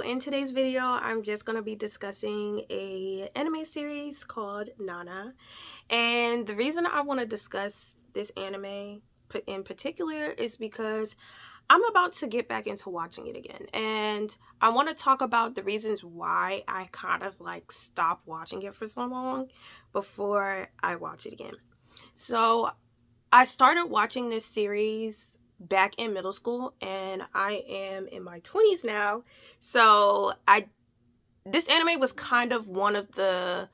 in today's video, I'm just going to be discussing a anime series called Nana. And the reason I want to discuss this anime in particular is because I'm about to get back into watching it again. And I want to talk about the reasons why I kind of stopped watching it for so long before I watch it again. So I started watching this series back in middle school, and I am in my 20s now. So this anime was kind of one of the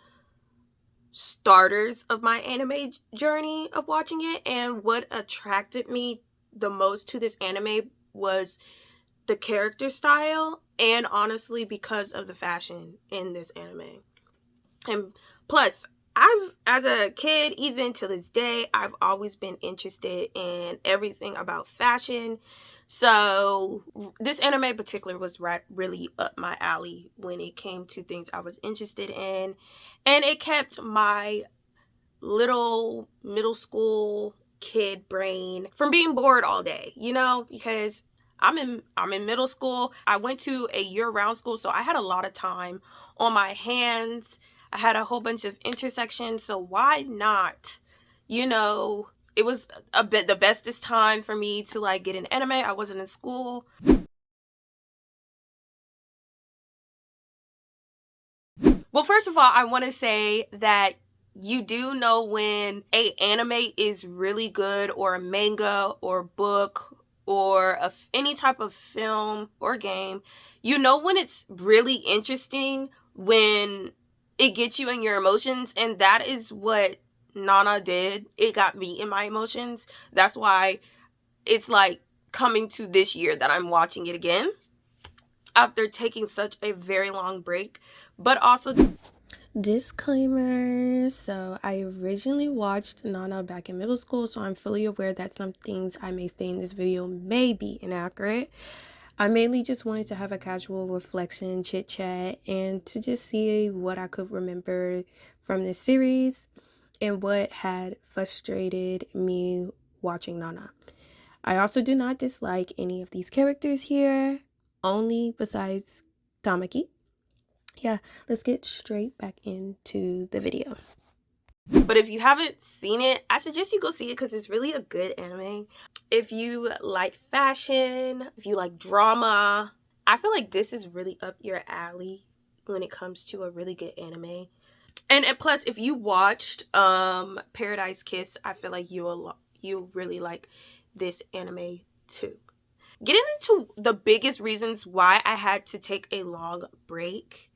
starters of my anime journey of watching it, and what attracted me the most to this anime was the character style, and honestly because of the fashion in this anime. And plus, as a kid, even to this day, I've always been interested in everything about fashion. So this anime in particular was really up my alley when it came to things I was interested in. And it kept my little middle school kid brain from being bored all day, because I'm in middle school. I went to a year-round school, so I had a lot of time on my hands. I had a whole bunch of intersections, so why not? It was a bit the bestest time for me to get an anime. I wasn't in school. Well, first of all, I want to say that you do know when a anime is really good, or a manga or book or any type of film or game. You know when it's really interesting, when it gets you in your emotions, and that is what Nana did. It got me in my emotions. That's why it's coming to this year that I'm watching it again after taking such a very long break. But also, disclaimer, so I originally watched Nana back in middle school, so I'm fully aware that some things I may say in this video may be inaccurate. I mainly just wanted to have a casual reflection, chit chat, and to just see what I could remember from this series and what had frustrated me watching Nana. I also do not dislike any of these characters here, only besides Tamaki. Yeah, let's get straight back into the video. But if you haven't seen it, I suggest you go see it because it's really a good anime. If you like fashion, if you like drama, I feel like this is really up your alley when it comes to a really good anime. And plus, if you watched Paradise Kiss, I feel like you'll really like this anime too. Getting into the biggest reasons why I had to take a long break.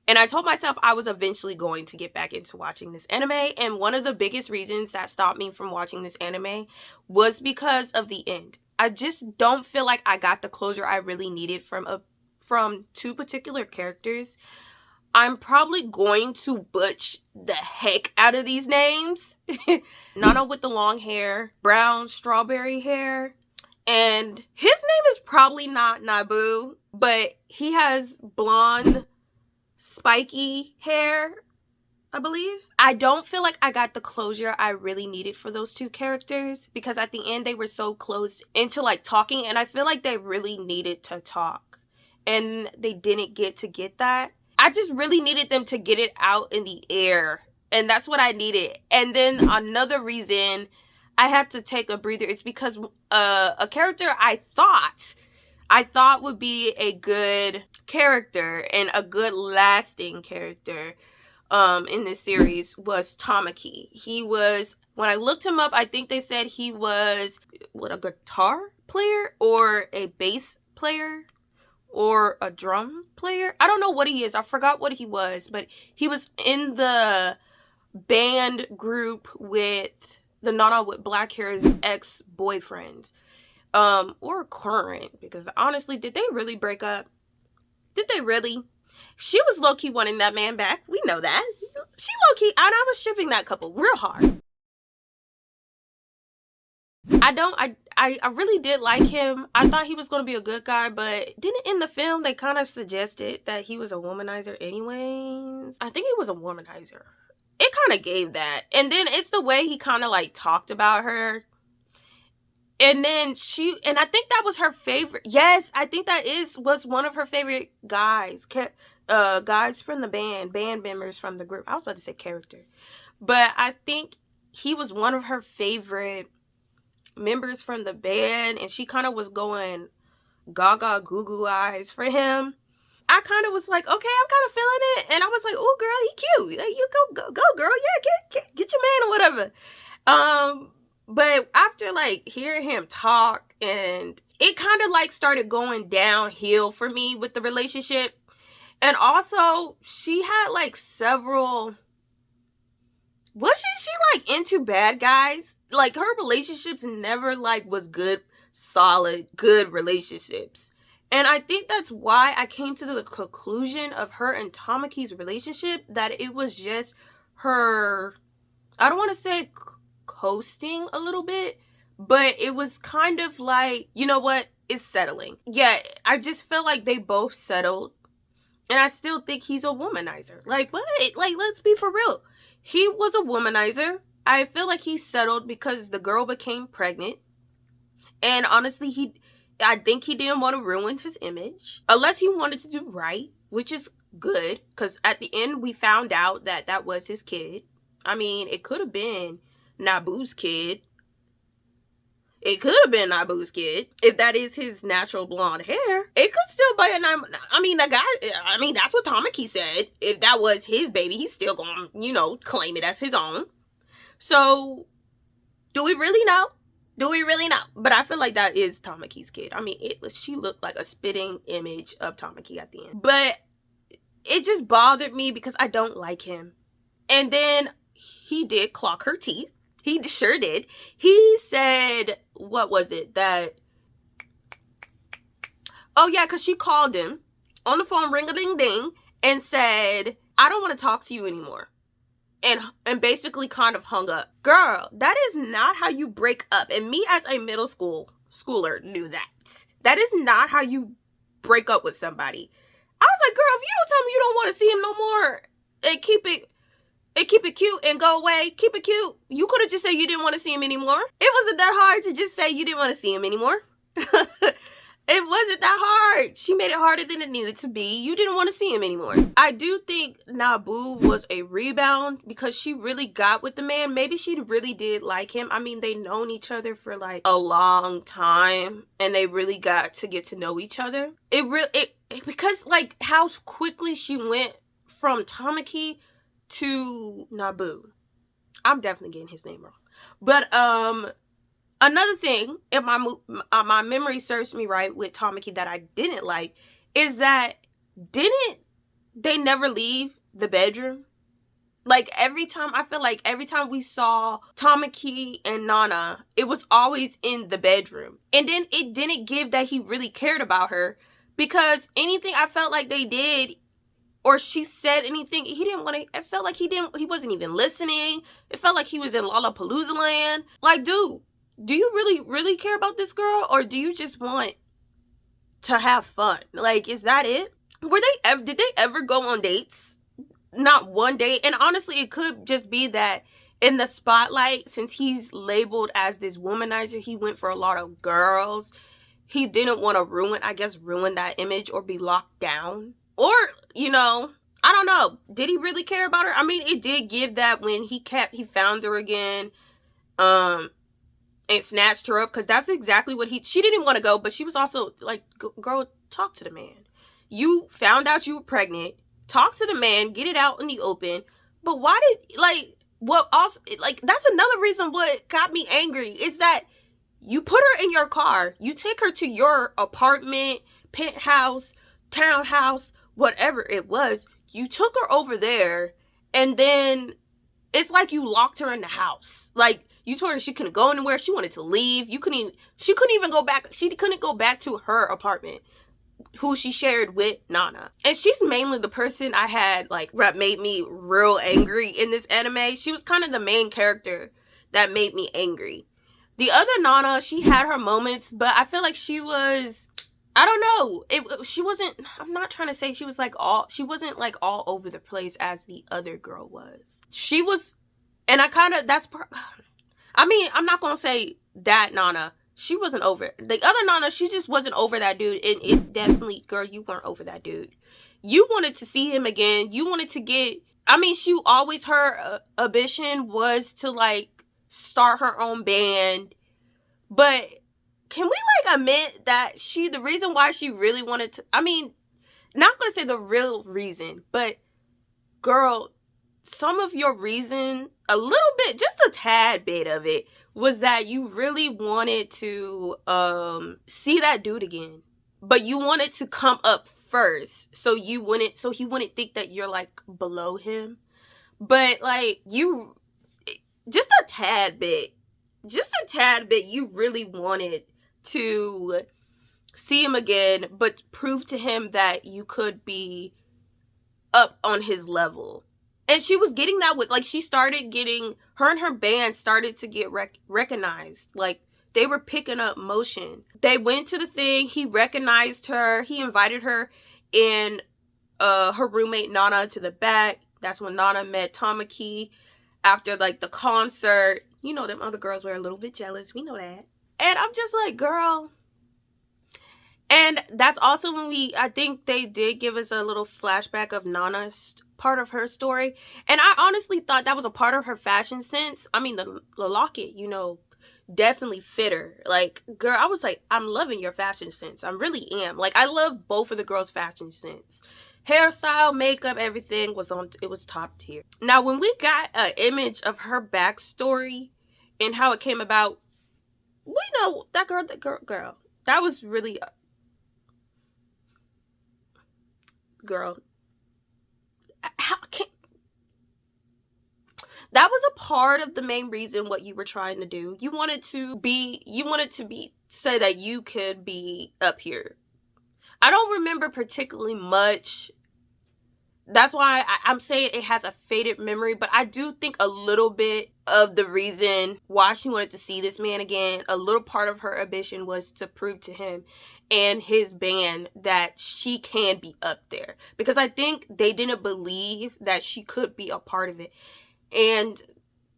And I told myself I was eventually going to get back into watching this anime. And one of the biggest reasons that stopped me from watching this anime was because of the end. I just don't feel like I got the closure I really needed from two particular characters. I'm probably going to butch the heck out of these names. Nana with the long hair, brown strawberry hair. And his name is probably not Nabu, but he has blonde spiky hair, I believe. I don't feel like I got the closure I really needed for those two characters, because at the end they were so close into talking, and I feel like they really needed to talk and they didn't get that. I just really needed them to get it out in the air, and that's what I needed. And then another reason I had to take a breather is because a character I thought would be a good character and a good lasting character in this series was Tamaki. He was, when I looked him up, I think they said he was a guitar player or a bass player or a drum player. I don't know what he is. I forgot what he was, but he was in the band group with the Nana with black hair's ex-boyfriend. Or current, because honestly, did they really break up? Did they really? She was low-key wanting that man back. We know that. She low-key, and I was shipping that couple real hard. I really did like him. I thought he was going to be a good guy, but didn't in the film they kind of suggested that he was a womanizer anyways? I think he was a womanizer. It kind of gave that. And then it's the way he kind of talked about her. And then and I think that was her favorite. Yes, I think that was one of her favorite guys. Guys from the band members from the group. I was about to say character. But I think he was one of her favorite members from the band, and she kind of was going gaga goo goo eyes for him. I kind of was like, okay, I'm kind of feeling it, and I was like, oh girl, he cute. Like, you go girl, yeah, get your man or whatever. But after like hearing him talk, and it kind of like started going downhill for me with the relationship. And also, she had like several. Wasn't she like into bad guys? Like, her relationships never like was good, solid, good relationships. And I think that's why I came to the conclusion of her and Tamaki's relationship, that it was just her, I don't want to say coasting a little bit, but it was kind of like, you know what, it's settling. Yeah, I just felt like they both settled. And I still think he's a womanizer. Like, what? Like, let's be for real. He was a womanizer. I feel like he settled because the girl became pregnant. And honestly, I think he didn't want to ruin his image. Unless he wanted to do right, which is good. Because at the end, we found out that that was his kid. I mean, it could have been Naboo's kid. It could have been Naboo's kid. If that is his natural blonde hair, it could still be the guy, that's what Tamaki said. If that was his baby, he's still gonna, claim it as his own. So, do we really know? But I feel like that is Tamaki's kid. I mean, she looked like a spitting image of Tamaki at the end. But it just bothered me because I don't like him. And then he did clock her teeth. He sure did. He said, what was it? Because she called him on the phone, ring-a-ding-ding, and said, I don't want to talk to you anymore. And basically kind of hung up. Girl, that is not how you break up. And me as a middle schooler knew that. That is not how you break up with somebody. I was like, girl, if you don't tell me you don't want to see him no more, and keep it cute and go away. Keep it cute. You could have just said you didn't want to see him anymore. It wasn't that hard to just say you didn't want to see him anymore. It wasn't that hard. She made it harder than it needed to be. You didn't want to see him anymore. I do think Naboo was a rebound because she really got with the man. Maybe she really did like him. I mean, they known each other for like a long time and they really got to get to know each other. Because like how quickly she went from Tamaki to Naboo. I'm definitely getting his name wrong. But another thing, if my memory serves me right with Tamaki that I didn't like, is that didn't they never leave the bedroom? Like I feel like every time we saw Tamaki and Nana, it was always in the bedroom. And then it didn't give that he really cared about her, because anything I felt like they did or she said anything, he didn't want to. It felt like he wasn't even listening. It felt like he was in Lollapalooza land. Like, dude, do you really care about this girl, or do you just want to have fun? Like, is that it? Did they ever go on dates? Not one date. And honestly, it could just be that in the spotlight, since he's labeled as this womanizer, he went for a lot of girls. He didn't want to ruin that image or be locked down. Or, I don't know. Did he really care about her? I mean, it did give that when he found her again, and snatched her up, because that's exactly what she didn't want to go, but she was also like, girl, talk to the man. You found out you were pregnant. Talk to the man, get it out in the open. But why that's another reason what got me angry is that you put her in your car, you take her to your apartment, penthouse, townhouse, whatever it was, you took her over there, and then it's like you locked her in the house. Like, you told her she couldn't go anywhere, she wanted to leave, she couldn't even go back, she couldn't go back to her apartment, who she shared with Nana. And she's mainly the person I had, like, that made me real angry in this anime. She was kind of the main character that made me angry. The other Nana, she had her moments, but I feel like she was, I don't know. She wasn't, I'm not trying to say she wasn't like all over the place as the other girl was. She was, and I'm not going to say that Nana she wasn't over it. The other Nana, she just wasn't over that dude. And it definitely, girl, you weren't over that dude. You wanted to see him again. You wanted to get, I mean, she always, her ambition was to like start her own band. But can we like admit that the reason why she really wanted to, I mean, not gonna say the real reason, but girl, some of your reason, a little bit, just a tad bit of it, was that you really wanted to see that dude again. But you wanted to come up first. So he wouldn't think that you're like below him. But like you, just a tad bit, you really wanted to see him again, but prove to him that you could be up on his level. And she was getting that with, like, she started getting, her and her band started to get recognized. Like, they were picking up motion. They went to the thing, he recognized her, he invited her and her roommate Nana to the back. That's when Nana met Tamaki after, like, the concert. You know, them other girls were a little bit jealous. We know that. And I'm just like, girl. And that's also when I think they did give us a little flashback of Nana's part of her story. And I honestly thought that was a part of her fashion sense. I mean, the locket, you know, definitely fit her. Like, girl, I was like, I'm loving your fashion sense. I really am. Like, I love both of the girls' fashion sense. Hairstyle, makeup, everything was top tier. Now, when we got an image of her backstory and how it came about, we know that girl, that was really, girl, that was a part of the main reason what you were trying to do. You wanted to say that you could be up here. I don't remember particularly much. That's why I'm saying it has a faded memory, but I do think a little bit of the reason why she wanted to see this man again, a little part of her ambition was to prove to him and his band that she can be up there. Because I think they didn't believe that she could be a part of it. And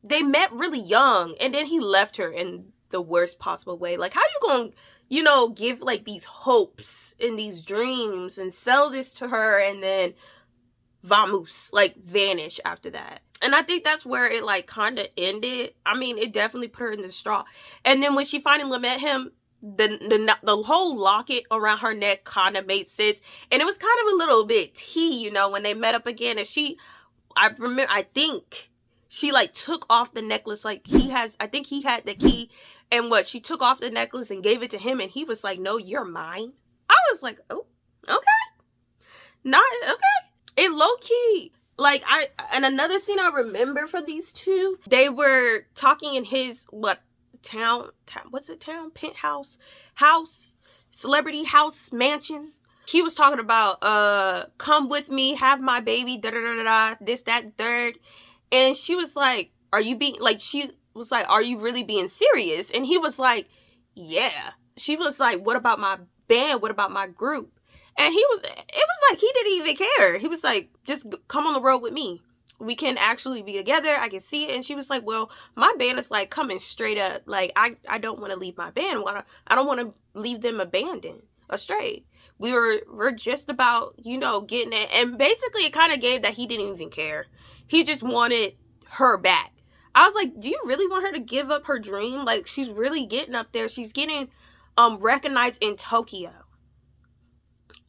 they met really young, and then he left her in the worst possible way. Like, how you gonna, you know, give like these hopes and these dreams and sell this to her and then vamoose, like vanish after that? And I think that's where it like kind of ended. I mean, it definitely put her in the straw. And then when she finally met him, the whole locket around her neck kind of made sense. And it was kind of a little bit tea, you know, when they met up again. And I think she like took off the necklace. Like I think he had the key. And she took off the necklace and gave it to him. And he was like, no, you're mine. I was like, oh, okay. Not okay. It low key, like, and another scene I remember for these two, they were talking in his, penthouse, celebrity house, mansion. He was talking about, come with me, have my baby, da-da-da-da-da, this, that, third. And she was like, are you really being serious? And he was like, yeah. She was like, what about my band? What about my group? And it was like, he didn't even care. He was like, just come on the road with me. We can actually be together. I can see it. And she was like, well, my band is like coming straight up. Like, I don't want to leave my band. I don't want to leave them abandoned, astray. We're just about, you know, getting it. And basically it kind of gave that he didn't even care. He just wanted her back. I was like, do you really want her to give up her dream? Like, she's really getting up there. She's getting recognized in Tokyo.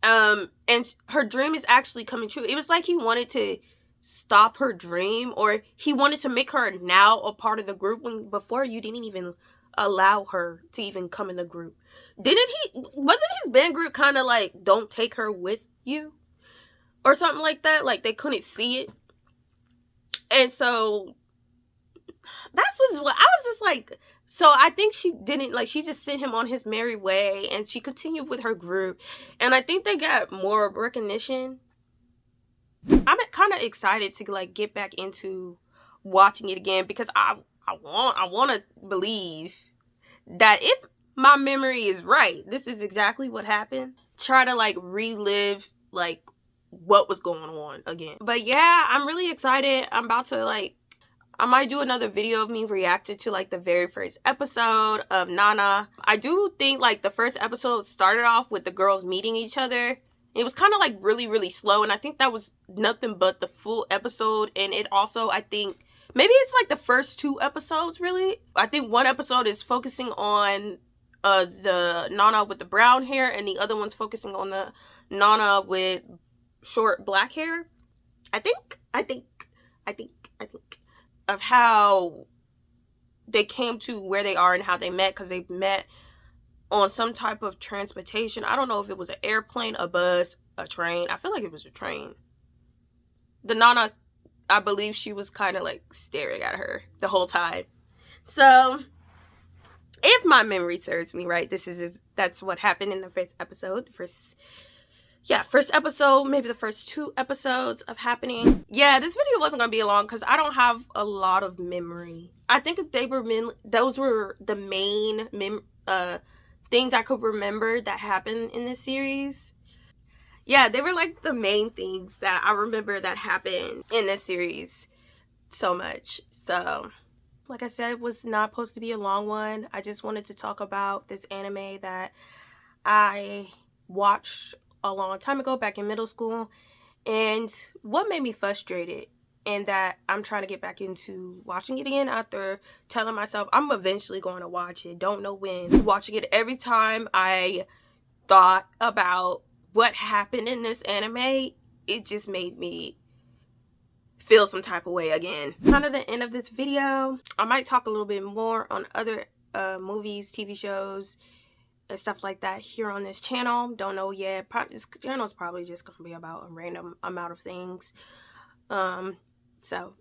And her dream is actually coming true. It was like he wanted to stop her dream, or he wanted to make her now a part of the group when before you didn't even allow her to even come in the group. Wasn't his band group kind of like, don't take her with you or something like that? Like they couldn't see it. And so that's what I was just like. So I think she didn't, like, she just sent him on his merry way, and she continued with her group. And I think they got more recognition. I'm kind of excited to, like, get back into watching it again, because I want to believe that if my memory is right, this is exactly what happened. Try to, like, relive, like, what was going on again. But yeah, I'm really excited. I'm about to, like, I might do another video of me reacting to like the very first episode of Nana. I do think like the first episode started off with the girls meeting each other. It was kind of like really, really slow, and I think that was nothing but the full episode. And it also, I think, maybe it's like the first 2 episodes, really. I think one episode is focusing on the Nana with the brown hair, and the other one's focusing on the Nana with short black hair. I think of how they came to where they are and how they met, because they met on some type of transportation. I don't know if it was an airplane, a bus, a train. I feel like it was a train. The Nana, I believe she was kind of like staring at her the whole time. So if my memory serves me right, that's what happened in the first episode. First episode, maybe the first 2 episodes of happening. Yeah, this video wasn't gonna be long because I don't have a lot of memory. I think those were the main things I could remember that happened in this series. Yeah, they were like the main things that I remember that happened in this series so much. So, like I said, it was not supposed to be a long one. I just wanted to talk about this anime that I watched a long time ago, back in middle school, and what made me frustrated, and that I'm trying to get back into watching it again after telling myself I'm eventually going to watch it. Don't know when. Watching it, every time I thought about what happened in this anime, it just made me feel some type of way again. Kind of the end of this video. I might talk a little bit more on other movies, TV shows, and stuff like that here on this channel. Don't know yet. This channel is probably just gonna be about a random amount of things. So